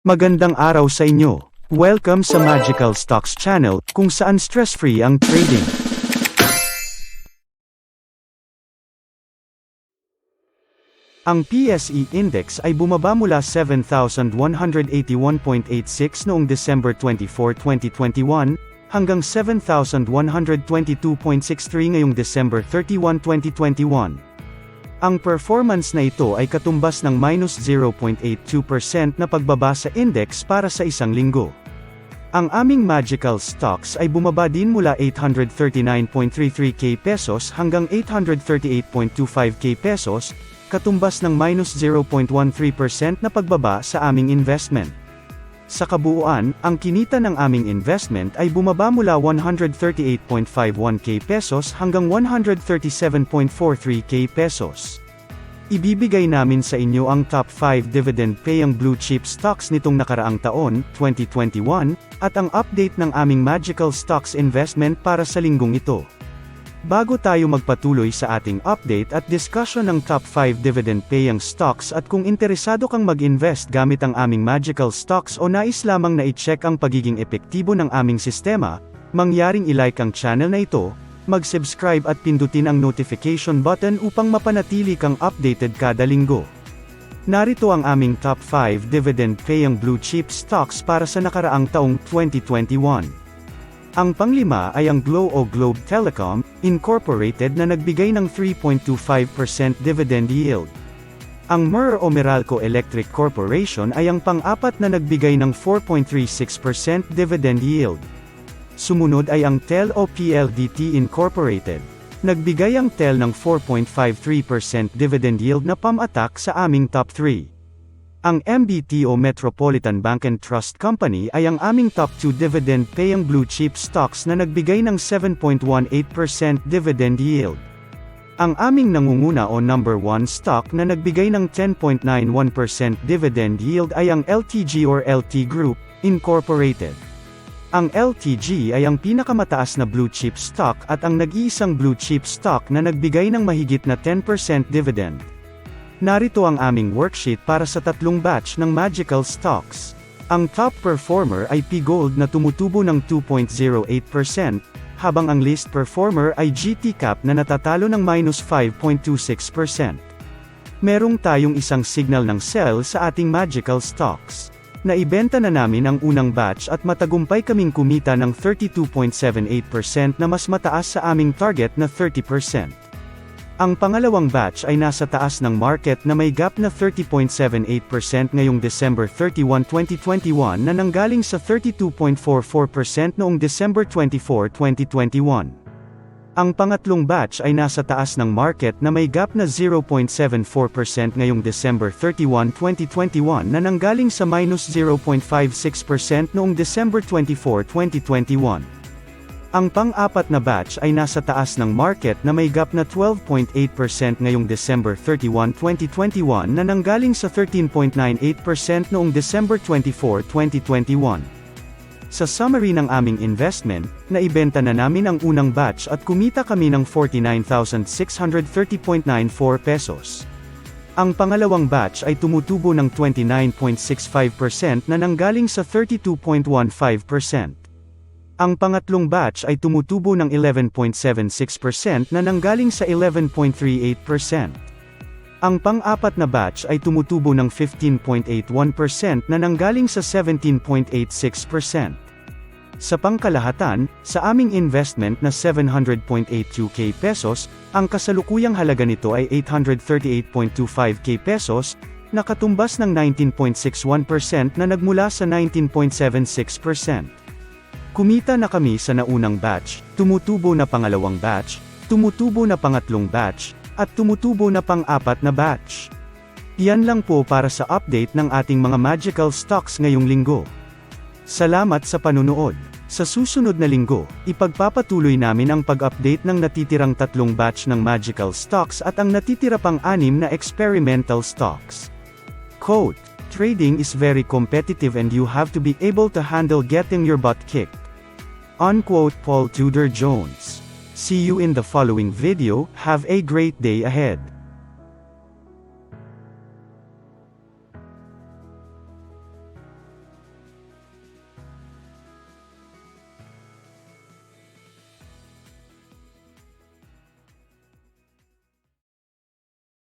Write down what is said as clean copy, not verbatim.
Magandang araw sa inyo. Welcome sa Magical Stocks channel, kung saan stress-free ang trading. Ang PSE Index ay bumaba mula 7,181.86 noong December 24, 2021, hanggang 7,122.63 ngayong December 31, 2021. Ang performance na ito ay katumbas ng minus 0.82% na pagbaba sa index para sa isang linggo. Ang aming Magical Stocks ay bumaba din mula 839.33k pesos hanggang 838.25k pesos, katumbas ng minus 0.13% na pagbaba sa aming investment. Sa kabuuan, ang kinita ng aming investment ay bumaba mula 138.51k pesos hanggang 137.43k pesos. Ibibigay namin sa inyo ang top 5 dividend-paying blue chip stocks nitong nakaraang taon, 2021, at ang update ng aming Magical Stocks investment para sa linggong ito. Bago tayo magpatuloy sa ating update at discussion ng top 5 dividend-paying stocks at kung interesado kang mag-invest gamit ang aming Magical Stocks o nais lamang na i-check ang pagiging epektibo ng aming sistema, mangyaring i-like ang channel na ito, mag-subscribe at pindutin ang notification button upang mapanatili kang updated kada linggo. Narito ang aming top 5 dividend-paying blue chip stocks para sa nakaraang taong 2021. Ang panglima ay ang Globe Telecom, Incorporated na nagbigay ng 3.25% dividend yield. Ang Meralco Electric Corporation ay ang pang-apat na nagbigay ng 4.36% dividend yield. Sumunod ay ang Tel o PLDT Incorporated. Nagbigay ang Tel ng 4.53% dividend yield na pam-atak sa aming top 3. Ang MBTO Metropolitan Bank and Trust Company ay ang aming top 2 dividend-paying blue chip stocks na nagbigay ng 7.18% dividend yield. Ang aming nangunguna o number 1 stock na nagbigay ng 10.91% dividend yield ay ang LTG or LT Group, Incorporated. Ang LTG ay ang pinakamataas na blue chip stock at ang nag-iisang blue chip stock na nagbigay ng mahigit na 10% dividend. Narito ang aming worksheet para sa tatlong batch ng Magical Stocks. Ang top performer ay P-Gold na tumutubo ng 2.08%, habang ang least performer ay GT Cap na natatalo ng minus 5.26%. Merong tayong isang signal ng sell sa ating Magical Stocks. Naibenta na namin ang unang batch at matagumpay kaming kumita ng 32.78% na mas mataas sa aming target na 30%. Ang pangalawang batch ay nasa taas ng market na may gap na 30.78% ngayong December 31, 2021 na nanggaling sa 32.44% noong December 24, 2021. Ang pangatlong batch ay nasa taas ng market na may gap na 0.74% ngayong December 31, 2021 na nanggaling sa minus 0.56% noong December 24, 2021. Ang pang-apat na batch ay nasa taas ng market na may gap na 12.8% ngayong December 31, 2021 na nanggaling sa 13.98% noong December 24, 2021. Sa summary ng aming investment, naibenta na namin ang unang batch at kumita kami ng 49,630.94 pesos. Ang pangalawang batch ay tumutubo ng 29.65% na nanggaling sa 32.15%. Ang pangatlong batch ay tumutubo ng 11.76% na nanggaling sa 11.38%. Ang pang-apat na batch ay tumutubo ng 15.81% na nanggaling sa 17.86%. Sa pangkalahatan, sa aming investment na 700.82k pesos, ang kasalukuyang halaga nito ay 838.25k pesos, na katumbas ng 19.61% na nagmula sa 19.76%. Kumita na kami sa naunang batch, tumutubo na pangalawang batch, tumutubo na pangatlong batch, at tumutubo na pang-apat na batch. Iyan lang po para sa update ng ating mga Magical Stocks ngayong linggo. Salamat sa panunood. Sa susunod na linggo, ipagpapatuloy namin ang pag-update ng natitirang tatlong batch ng Magical Stocks at ang natitira pang 6 na experimental stocks. Quote, "Trading is very competitive and you have to be able to handle getting your butt kicked." Unquote Paul Tudor Jones. See you in the following video, have a great day ahead.